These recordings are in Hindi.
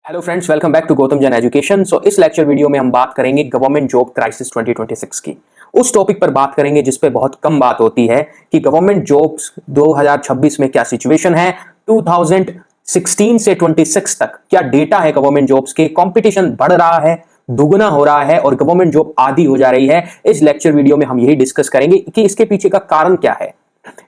Hello friends, welcome back to Gautam Jain education. इस लेक्चर वीडियो में हम बात करेंगे गवर्नमेंट जॉब क्राइसिस 2026 की। उस टॉपिक पर बात करेंगे जिस पे बहुत कम बात होती है कि गवर्नमेंट जॉब्स 2026 में क्या सिचुएशन है, 2016 से 26 तक क्या डेटा है गवर्नमेंट जॉब्स के, कंपटीशन बढ़ रहा है, दुगना हो रहा है और गवर्नमेंट जॉब आधी हो जा रही है। इस लेक्चर वीडियो में हम यही डिस्कस करेंगे कि इसके पीछे का कारण क्या है,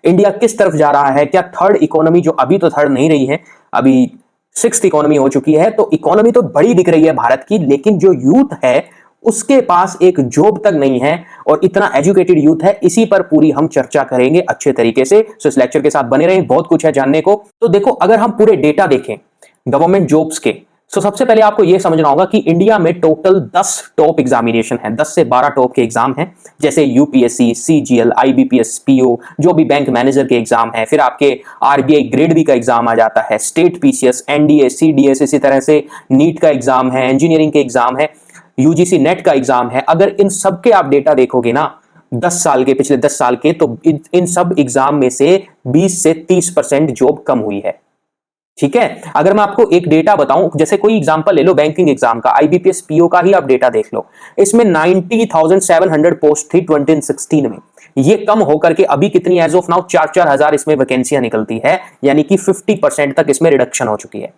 इंडिया किस तरफ जा रहा है, क्या थर्ड इकोनॉमी, जो अभी तो थर्ड नहीं रही है, अभी सिक्स्थ इकोनॉमी हो चुकी है, तो इकोनॉमी तो बड़ी दिख रही है भारत की, लेकिन जो यूथ है उसके पास एक जॉब तक नहीं है और इतना एजुकेटेड यूथ है। इसी पर पूरी हम चर्चा करेंगे अच्छे तरीके से। इस लेक्चर के साथ बने रहें, बहुत कुछ है जानने को। तो देखो, अगर हम पूरे डेटा देखें गवर्नमेंट जॉब्स के, तो सबसे पहले आपको यह समझना होगा कि इंडिया में टोटल 10 टॉप एग्जामिनेशन है, 10 से 12 टॉप के एग्जाम हैं, जैसे यूपीएससी, सीजीएल, आईबीपीएस, पीओ, जो भी बैंक मैनेजर के एग्जाम है, फिर आपके आरबीआई ग्रेड बी का एग्जाम आ जाता है, स्टेट पीसीएस, एनडीए, सीडीएस, इसी तरह से नीट का एग्जाम है, इंजीनियरिंग के एग्जाम है, यूजीसी नेट का एग्जाम है। अगर इन सब के आप डेटा देखोगे ना 10 साल के, पिछले 10 साल के, तो इन सब एग्जाम में से 20 से 30% जॉब कम हुई है। ठीक है, अगर मैं आपको एक डेटा बताऊं, जैसे कोई एग्जांपल ले लो बैंकिंग एग्जाम का, आईबीपीएस पीओ का ही आप डेटा देख लो, इसमें 90,700 पोस्ट थी 2016 में। ये कम होकर के अभी कितनी एज ऑफ नाउ 4-4 हजार इसमें वैकेंसियां निकलती है, यानी कि 50% तक इसमें रिडक्शन हो चुकी है।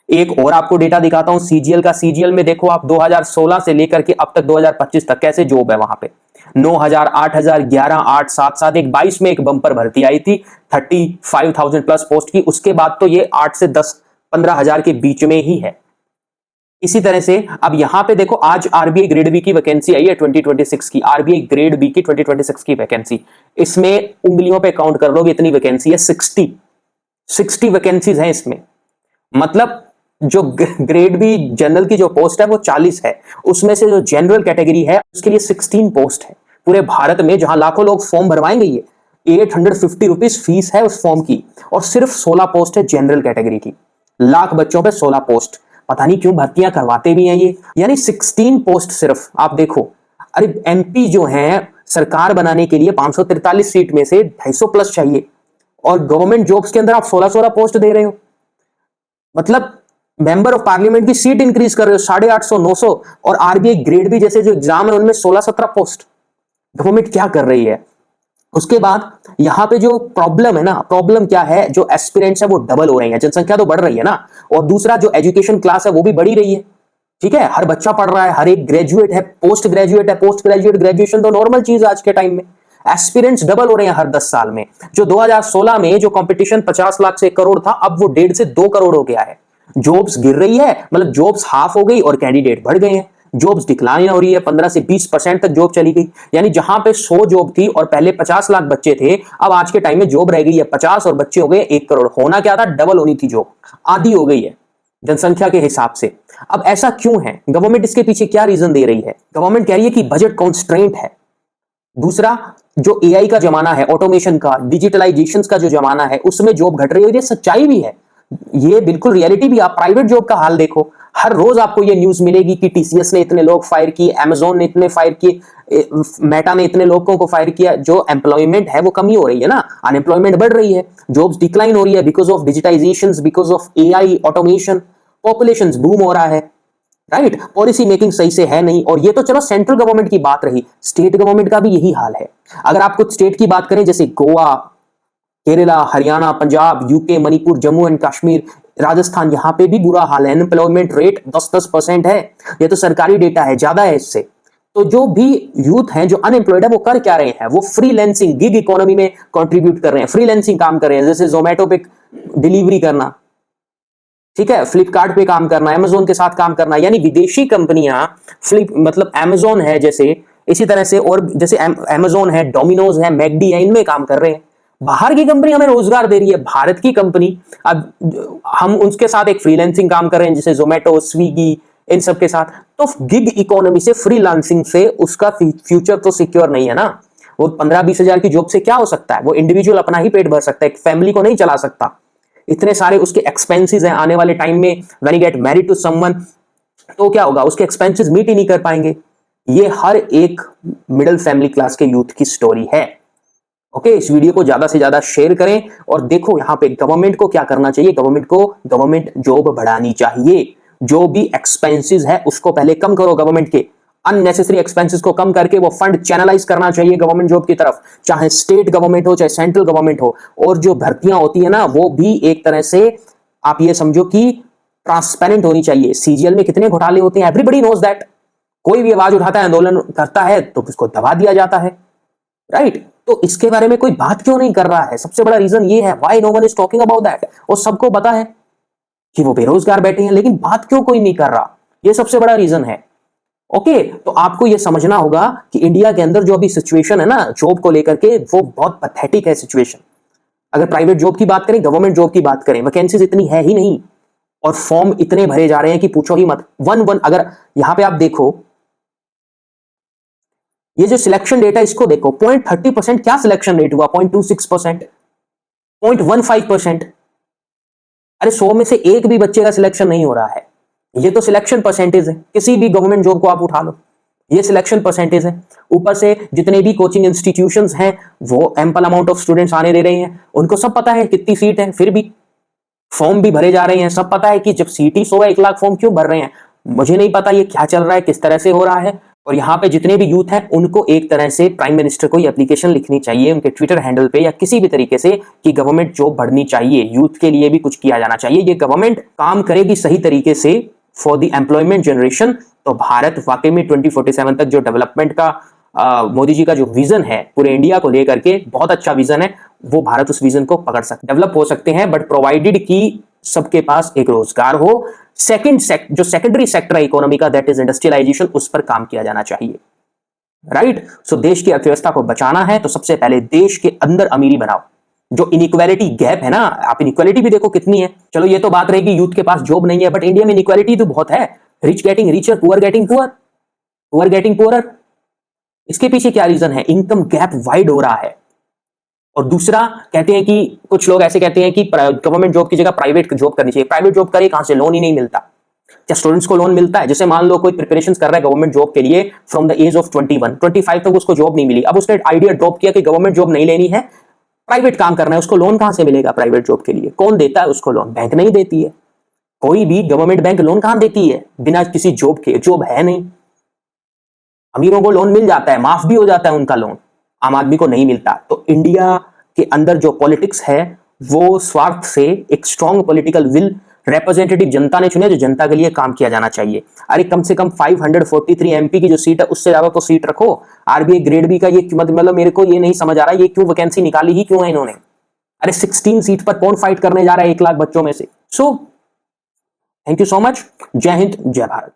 एक और आपको डेटा दिखाता हूं सीजीएल का। सीजीएल में देखो आप 2016 से लेकर के अब तक 2025 तक कैसे जॉब है वहां पे, 9,000, 8,000, 11, 8, 7, 7, एक 22 में एक बंपर भर्ती आई थी 35,000 प्लस पोस्ट की। उसके बाद तो ये 8 से 10, 15,000 के बीच में ही है। इसी तरह से अब यहां पे देखो, आज आरबीआई ग्रेड बी की वैकेंसी आई है 2026 की, आरबीआई ग्रेड बी की 2026 की वैकेंसी, इसमें उंगलियों पे काउंट कर लोगे इतनी वैकेंसी है, 60 वैकेंसीज हैं इसमें। मतलब जो ग्रेड बी जनरल की जो पोस्ट है वो 40 है, उसमें से जो जनरल कैटेगरी है उसके लिए 16 पोस्ट है। पूरे भारत में जहां लाखों लोग फॉर्म भरवाएंगे, ये 850 रुपीज फीस है उस फॉर्म की, और सिर्फ 16 पोस्ट है जनरल कैटेगरी की। लाख बच्चों पे 16 पोस्ट, पता नहीं क्यों भर्तियां करवाते भी हैं ये, यानी 16 पोस्ट सिर्फ। आप देखो, अरे एमपी जो है सरकार बनाने के लिए 543 सीट में से 250 प्लस चाहिए, और गवर्नमेंट जॉब्स के अंदर आप 16-16 पोस्ट दे रहे हो। मतलब मेंबर ऑफ पार्लियामेंट की सीट इंक्रीज कर रहे हो 850, 900, और आरबीआई ग्रेड बी जैसे जो एग्जाम है उनमें 16-17 पोस्ट। गवर्नमेंट क्या कर रही है? उसके बाद यहां पे जो प्रॉब्लम है ना, प्रॉब्लम क्या है, जो एस्पिरेंट्स है वो डबल हो रही है, जनसंख्या तो बढ़ रही है ना, और दूसरा जो एजुकेशन क्लास है वो भी बढ़ी रही है। ठीक है, हर बच्चा पढ़ रहा है, हर एक ग्रेजुएट है, पोस्ट ग्रेजुएट है, पोस्ट ग्रेजुएट, ग्रेजुएशन तो नॉर्मल चीज है आज के टाइम में। एस्पिरेंट्स डबल हो रहे हैं हर 10 साल में। जो 2016 में जो कंपटीशन 50 लाख से 1 करोड़ था, अब वो 1.5 से 2 करोड़ हो गया है। जॉब्स गिर रही है, मतलब जॉब्स हाफ हो गई और कैंडिडेट बढ़ गए हैं। जॉब्स डिक्लाइन हो रही है, 15 से 20% तक जॉब चली गई। यानी जहां पे 100 जॉब थी और पहले 50 लाख बच्चे थे, अब आज के टाइम में जॉब रह गई है 50 और बच्चे हो गए 1 करोड़। होना क्या था, डबल होनी थी जॉब, आधी हो गई है जनसंख्या के हिसाब से। अब ऐसा क्यों है, गवर्नमेंट इसके पीछे क्या रीजन दे रही है? गवर्नमेंट कह रही है कि बजट कॉन्स्ट्रेंट है। दूसरा, जो एआई का जमाना है, ऑटोमेशन का, डिजिटलाइजेशन का जो जमाना है, उसमें जॉब घट रही है। ये सच्चाई भी है, ये बिल्कुल रियलिटी भी। आप प्राइवेट जॉब का हाल देखो, हर रोज आपको ये न्यूज मिलेगी कि टीसीएस ने इतने लोग फायर किए, अमेजोन ने इतने फायर किए, मेटा ने इतने लोगों को फायर किया। जो एम्प्लॉयमेंट है वो कमी हो रही है ना, अनएम्प्लॉयमेंट बढ़ रही है, जॉब्स डिक्लाइन हो रही है because of digitisation, because of AI, automation, population boom हो रहा है। राइट, पॉलिसी मेकिंग सही से है नहीं। और ये तो चलो सेंट्रल गवर्नमेंट की बात रही, स्टेट गवर्नमेंट का भी यही हाल है। अगर आप कुछ स्टेट की बात करें, जैसे गोवा, केरला, हरियाणा, पंजाब, यूके, मणिपुर, जम्मू एंड कश्मीर, राजस्थान, यहां पे भी बुरा हाल है। अनएम्प्लॉयमेंट रेट 10-10% है, ये तो सरकारी डेटा है, ज्यादा है इससे। तो जो भी यूथ हैं जो अनएम्प्लॉयड है, वो कर क्या रहे हैं, वो फ्रीलांसिंग, गिग इकोनॉमी में कंट्रीब्यूट कर रहे हैं, फ्रीलांसिंग काम कर रहे हैं, जैसे जोमेटो पे डिलीवरी करना, ठीक है, फ्लिपकार्ट पे काम करना, अमेजोन के साथ काम करना। यानी विदेशी कंपनियां, मतलब अमेजोन है जैसे, इसी तरह से, और जैसे अमेजोन है, डोमिनोज है, मैकडी है, इनमें काम कर रहे हैं। बाहर की कंपनी हमें रोजगार दे रही है, भारत की कंपनी, अब हम उनके साथ एक फ्रीलांसिंग काम कर रहे हैं, जैसे जोमेटो, स्विगी, इन सब के साथ। तो गिग इकोनॉमी से, फ्रीलांसिंग से उसका फ्यूचर तो सिक्योर नहीं है ना। वो 15-20 हजार की जॉब से क्या हो सकता है? वो इंडिविजुअल अपना ही पेट भर सकता है, एक फैमिली को नहीं चला सकता। इतने सारे उसके एक्सपेंसेस हैं आने वाले टाइम में। When you get married to someone, तो क्या होगा, उसके एक्सपेंसेस मीट ही नहीं कर पाएंगे। ये हर एक मिडिल फैमिली क्लास के यूथ की स्टोरी है। ओके, इस वीडियो को ज्यादा से ज्यादा शेयर करें और देखो यहाँ पे गवर्नमेंट को क्या करना चाहिए। गवर्नमेंट जॉब बढ़ानी चाहिए। जो भी एक्सपेंसेस है उसको पहले कम करो, गवर्नमेंट के अननेसेसरी एक्सपेंसेस को कम करके वो फंड चैनलाइज करना चाहिए गवर्नमेंट जॉब की तरफ, चाहे स्टेट गवर्नमेंट हो चाहे सेंट्रल गवर्नमेंट हो। और जो भर्तियां होती है ना वो भी एक तरह से आप ये समझो कि ट्रांसपेरेंट होनी चाहिए। सीजीएल में कितने घोटाले होते हैं, एवरीबडी नोज दैट। कोई भी आवाज उठाता है, आंदोलन करता है तो उसको दबा दिया जाता है, राइट? तो इसके बारे में कोई बात क्यों नहीं कर रहा है? सबसे बड़ा रीजन ये है, why no one is talking about that. और सबको पता है कि वो बेरोजगार बैठे हैं, लेकिन बात क्यों कोई नहीं कर रहा? ये सबसे बड़ा रीजन है। ओके, तो आपको ये समझना होगा कि इंडिया के अंदर जो अभी सिचुएशन है ना जॉब को लेकर के, वो बहुत पैथेटिक है सिचुएशन। अगर प्राइवेट जॉब की बात करें, गवर्नमेंट जॉब की बात करें, वैकेंसीज इतनी है ही नहीं और फॉर्म इतने भरे जा रहे हैं कि पूछो ही मत। अगर यहां पे आप देखो, ये जो सिलेक्शन रेट है इसको देखो, 0.30% क्या सिलेक्शन रेट हुआ? 0.26%, 0.15%। अरे 100 में से एक भी बच्चे का सिलेक्शन नहीं हो रहा है। ये तो सिलेक्शन परसेंटेज है, किसी भी गवर्नमेंट जॉब को आप उठा लो, ये सिलेक्शन परसेंटेज है। ऊपर से जितने भी कोचिंग इंस्टीट्यूशंस हैं वो एम्पल अमाउंट ऑफ स्टूडेंट्स आने दे रहे हैं, उनको सब पता है कितनी सीट है, फिर भी फॉर्म भी भरे जा रहे हैं। सब पता है कि जब सीट ही 100 है, 1 लाख फॉर्म क्यों भर रहे हैं? मुझे नहीं पता ये क्या चल रहा है, किस तरह से हो रहा है। और यहाँ पे जितने भी यूथ हैं उनको एक तरह से प्राइम मिनिस्टर को ये एप्लीकेशन लिखनी चाहिए उनके ट्विटर हैंडल पे या किसी भी तरीके से कि गवर्नमेंट जॉब बढ़नी चाहिए, यूथ के लिए भी कुछ किया जाना चाहिए। ये गवर्नमेंट काम करेगी सही तरीके से फॉर द एम्प्लॉयमेंट जनरेशन, तो भारत वाकई में 2047 तक जो डेवलपमेंट का मोदी जी का जो विजन है पूरे इंडिया को लेकर के, बहुत अच्छा विजन है, वो भारत उस विजन को पकड़ सकते, डेवलप हो सकते हैं, बट प्रोवाइडेड कि सबके पास एक रोजगार हो। जो सेकेंडरी सेक्टर है इकोनॉमी का, दैट इज इंडस्ट्रियलाइजेशन, उस पर काम किया जाना चाहिए, राइट? सो देश की अर्थव्यवस्था को बचाना है तो सबसे पहले देश के अंदर अमीरी बनाओ। जो इनइक्वालिटी गैप है ना, आप इनइक्वालिटी भी देखो कितनी है। चलो ये तो बात रहेगी यूथ के पास जॉब नहीं है, बट इंडिया में इनइक्वालिटी तो बहुत है। Rich getting richer, poor getting poor, poor getting poorer. इसके पीछे क्या रीजन है? इनकम गैप वाइड हो रहा है। और दूसरा, कहते हैं कि कुछ लोग ऐसे कहते हैं कि गवर्नमेंट जॉब की जगह प्राइवेट जॉब करनी चाहिए। प्राइवेट जॉब करे कहां से? लोन ही नहीं मिलता। क्या स्टूडेंट्स को लोन मिलता है? जैसे मान लो कोई प्रिपरेशन कर रहा है गवर्नमेंट जॉब के लिए फ्रॉम द एज ऑफ 21, 25 तक उसको जॉब नहीं मिली। अब उसने आइडिया ड्रॉप किया कि गवर्नमेंट जॉब नहीं लेनी है, प्राइवेट काम करना है, उसको लोन कहां से मिलेगा? प्राइवेट जॉब के लिए कौन देता है उसको लोन? बैंक नहीं देती है। कोई भी गवर्नमेंट बैंक लोन कहां देती है बिना किसी जॉब के? जॉब है नहीं। अमीरों को लोन मिल जाता है, माफ भी हो जाता है उनका लोन, आम आदमी को नहीं मिलता। तो इंडिया के अंदर जो पॉलिटिक्स है वो स्वार्थ से एक स्ट्रॉन्ग पॉलिटिकल विल, रिप्रेजेंटेटिव जनता ने चुने, जो जनता के लिए काम किया जाना चाहिए। अरे कम से कम 543 एमपी की जो सीट है उससे ज्यादा तो सीट रखो। आरबीआई ग्रेड बी का ये मतलब मेरे को ये नहीं समझ आ रहा ये क्यों वैकेंसी निकाली ही क्यों है इन्होंने? अरे 16 सीट पर कौन फाइट करने जा रहा है 1 लाख बच्चों में से? So thank you so much. जय हिंद, जय भारत।